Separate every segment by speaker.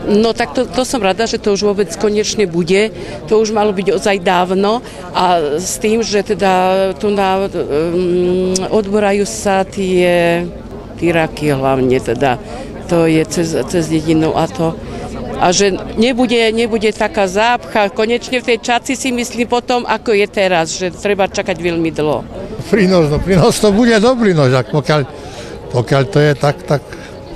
Speaker 1: No tak to som rada, že to už vôbec konečne bude. To už malo byť ozaj dávno a s tým, že teda tu odborajú sa tie raky hlavne teda. To je cez dedinu a to. A že nebude taká zápcha. Konečne v tej Čadci si myslím potom, ako je teraz, že treba čakať veľmi dlho.
Speaker 2: Prínos to bude dobrý, no, pokiaľ to je tak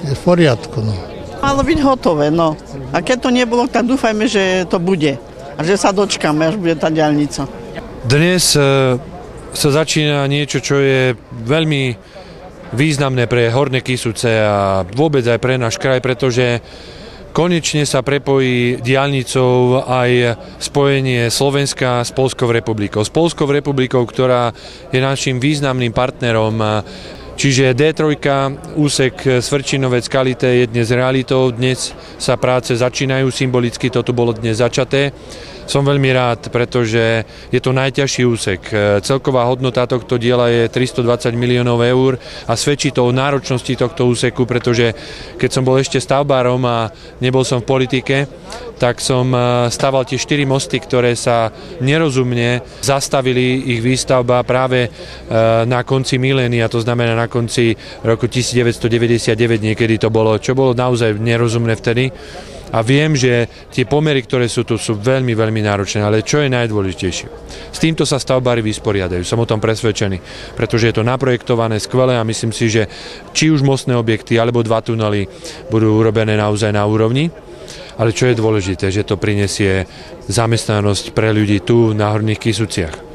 Speaker 2: je v poriadku. No.
Speaker 3: Malo byť hotové, no. A keď to nebolo, tak dúfajme, že to bude. A že sa dočkáme, až bude tá diaľnica.
Speaker 4: Dnes sa začína niečo, čo je veľmi významné pre Horné Kysuce a vôbec aj pre náš kraj, pretože konečne sa prepojí diaľnicou aj spojenie Slovenska s Poľskou republikou. S Poľskou republikou, ktorá je našim významným partnerom. Čiže D3, úsek Svrčinovec-Kalité je dnes realitou. Dnes sa práce začínajú, symbolicky to tu bolo dnes začaté. Som veľmi rád, pretože je to najťažší úsek. Celková hodnota tohto diela je 320 miliónov eur a svedčí to o náročnosti tohto úseku, pretože keď som bol ešte stavbárom a nebol som v politike, tak som staval tie 4 mosty, ktoré sa nerozumne zastavili ich výstavba práve na konci milénia, to znamená na konci roku 1999 niekedy to bolo, čo bolo naozaj nerozumné vtedy. A viem, že tie pomery, ktoré sú tu, sú veľmi, veľmi náročné, ale čo je najdôležitejšie? S týmto sa stavbári vysporiadajú, som o tom presvedčený, pretože je to naprojektované skvelé a myslím si, že či už mostné objekty alebo 2 tunely budú urobené naozaj na úrovni, ale čo je dôležité, že to prinesie zamestnanosť pre ľudí tu na Horných Kysuciach.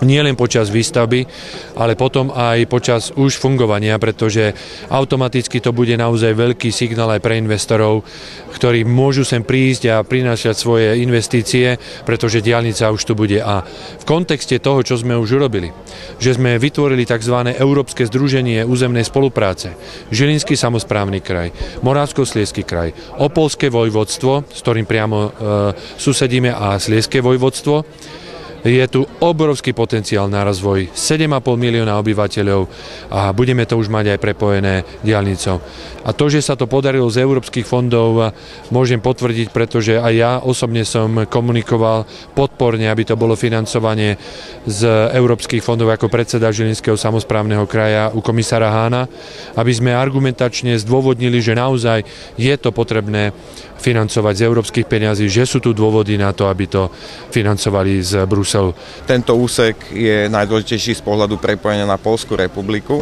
Speaker 4: Nie len počas výstavby, ale potom aj počas už fungovania, pretože automaticky to bude naozaj veľký signál aj pre investorov, ktorí môžu sem prísť a prinášať svoje investície, pretože diaľnica už tu bude. A v kontexte toho, čo sme už urobili, že sme vytvorili tzv. Európske združenie územnej spolupráce, Žilinský samosprávny kraj, Moravskoslezský kraj, Opolské vojvodstvo, s ktorým priamo susedíme, a Slezské vojvodstvo, je tu obrovský potenciál na rozvoj, 7,5 milióna obyvateľov a budeme to už mať aj prepojené diaľnicou. A to, že sa to podarilo z európskych fondov, môžem potvrdiť, pretože aj ja osobne som komunikoval podporne, aby to bolo financovanie z európskych fondov ako predseda Žilinského samosprávneho kraja u komisára Hána, aby sme argumentačne zdôvodnili, že naozaj je to potrebné financovať z európskych peňazí, že sú tu dôvody na to, aby to financovali z Bruselu.
Speaker 5: Tento úsek je najdôležitejší z pohľadu prepojenia na Poľskú republiku.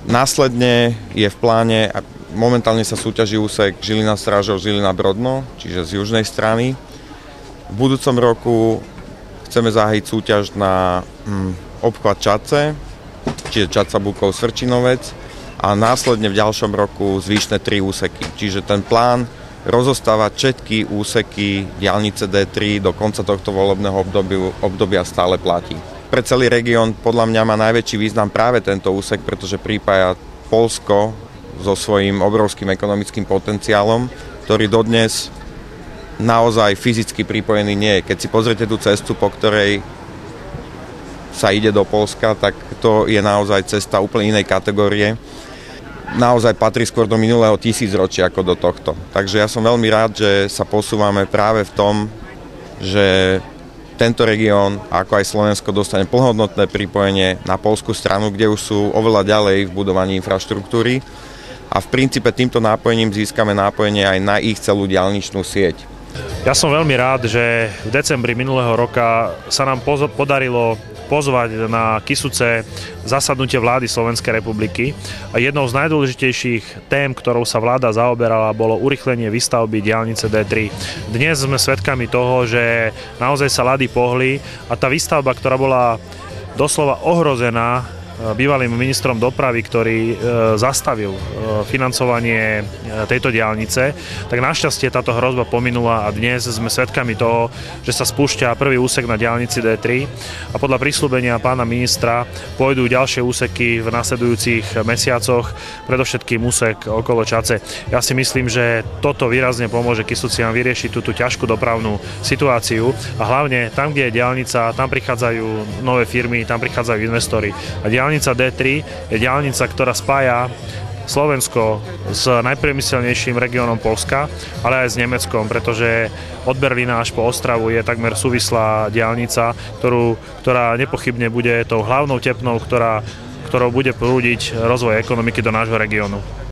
Speaker 5: Následne je v pláne, momentálne sa súťaží úsek Žilina-Strážov, Žilina-Brodno, čiže z južnej strany. V budúcom roku chceme zahájiť súťaž na obchvat Čadce, čiže Čadca-Bukov-Svrčinovec, a následne v ďalšom roku zvyšné 3 úseky. Čiže ten plán rozostávať všetky úseky diaľnice D3 do konca tohto volebného obdobia stále platí. Pre celý región podľa mňa má najväčší význam práve tento úsek, pretože pripája Poľsko so svojím obrovským ekonomickým potenciálom, ktorý dodnes naozaj fyzicky pripojený nie je. Keď si pozriete tú cestu, po ktorej sa ide do Poľska, tak to je naozaj cesta úplne inej kategórie. Naozaj patrí skôr do minulého tisícročia ako do tohto. Takže ja som veľmi rád, že sa posúvame práve v tom, že tento región, ako aj Slovensko, dostane plnohodnotné pripojenie na poľskú stranu, kde už sú oveľa ďalej v budovaní infraštruktúry. A v princípe týmto nápojením získame nápojenie aj na ich celú diaľničnú sieť.
Speaker 6: Ja som veľmi rád, že v decembri minulého roka sa nám podarilo pozvať na Kysuce zasadnutie vlády Slovenskej republiky a jednou z najdôležitejších tém, ktorou sa vláda zaoberala, bolo urýchlenie výstavby diaľnice D3. Dnes sme svedkami toho, že naozaj sa ľady pohli a tá výstavba, ktorá bola doslova ohrozená bývalým ministrom dopravy, ktorý zastavil financovanie tejto diaľnice, tak našťastie táto hrozba pominula a dnes sme svedkami toho, že sa spúšťa prvý úsek na diaľnici D3 a podľa prisľúbenia pána ministra pôjdu ďalšie úseky v nasledujúcich mesiacoch, predovšetkým úsek okolo Čadce. Ja si myslím, že toto výrazne pomôže Kysuciam vyriešiť túto ťažkú dopravnú situáciu a hlavne tam, kde je diaľnica, tam prichádzajú nové firmy, tam prichádzajú investori. A diaľnica D3 je diaľnica, ktorá spája Slovensko s najpriemyselnejším regiónom Poľska, ale aj s Nemeckom, pretože od Berlína až po Ostravu je takmer súvislá diaľnica, ktorá nepochybne bude tou hlavnou tepnou, ktorou bude prúdiť rozvoj ekonomiky do nášho regiónu.